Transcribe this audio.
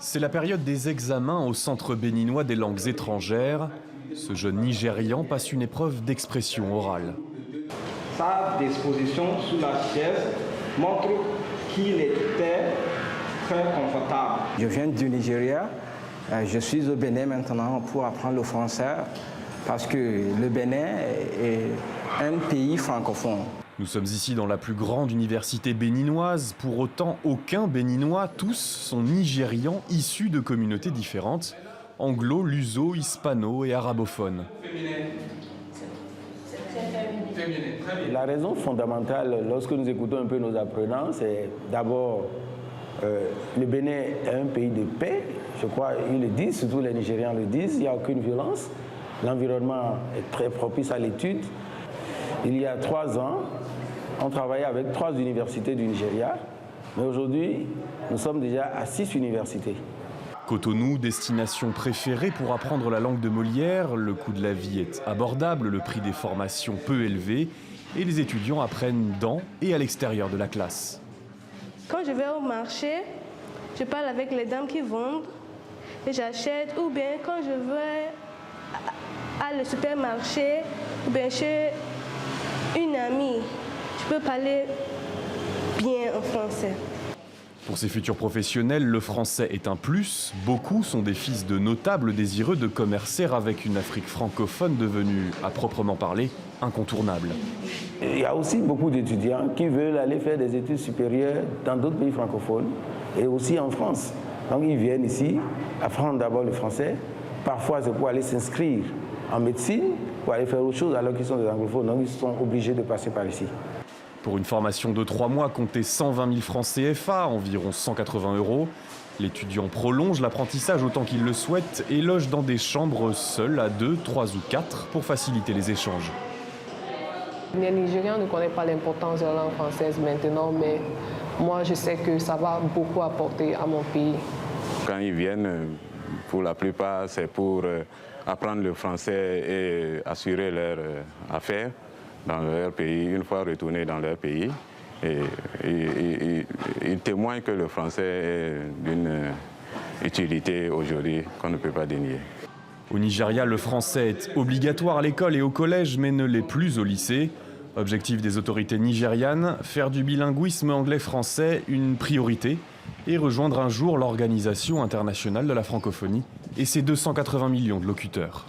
C'est la période des examens au Centre béninois des langues étrangères. Ce jeune Nigérian passe une épreuve d'expression orale. Sa disposition sous la chaise montre qu'il était très confortable. Je viens du Nigeria. Je suis au Bénin maintenant pour apprendre le français parce que le Bénin est un pays francophone. Nous sommes ici dans la plus grande université béninoise. Pour autant, aucun béninois, tous sont nigérians issus de communautés différentes, anglo, luso, hispano et arabophones. La raison fondamentale, lorsque nous écoutons un peu nos apprenants, c'est d'abord le Bénin est un pays de paix. Je crois qu'ils le disent, surtout les Nigérians le disent, il n'y a aucune violence. L'environnement est très propice à l'étude. Il y a 3 ans, on travaillait avec 3 universités du Nigeria, mais aujourd'hui, nous sommes déjà à 6 universités. Cotonou, destination préférée pour apprendre la langue de Molière, le coût de la vie est abordable, le prix des formations peu élevé, et les étudiants apprennent dans et à l'extérieur de la classe. Quand je vais au marché, je parle avec les dames qui vendent et j'achète, ou bien quand je vais à le supermarché, ou bien chez une amie, je peux parler bien en français. Pour ces futurs professionnels, le français est un plus. Beaucoup sont des fils de notables désireux de commercer avec une Afrique francophone devenue, à proprement parler, incontournable. Il y a aussi beaucoup d'étudiants qui veulent aller faire des études supérieures dans d'autres pays francophones et aussi en France. Donc ils viennent ici apprendre d'abord le français. Parfois c'est pour aller s'inscrire en médecine, pour aller faire autre chose alors qu'ils sont des anglophones. Donc ils sont obligés de passer par ici. Pour une formation de 3 mois, comptez 120 000 francs CFA, environ 180 €. L'étudiant prolonge l'apprentissage autant qu'il le souhaite et loge dans des chambres seules à 2, 3 ou 4 pour faciliter les échanges. Les Nigérians ne connaissent pas l'importance de la langue française maintenant, mais moi je sais que ça va beaucoup apporter à mon pays. Quand ils viennent, pour la plupart, c'est pour apprendre le français et assurer leurs affaires dans leur pays, une fois retournés dans leur pays. Et ils témoignent que le français est d'une utilité aujourd'hui qu'on ne peut pas dénier. Au Nigeria, le français est obligatoire à l'école et au collège, mais ne l'est plus au lycée. Objectif des autorités nigérianes, faire du bilinguisme anglais-français une priorité et rejoindre un jour l'Organisation internationale de la francophonie et ses 280 millions de locuteurs.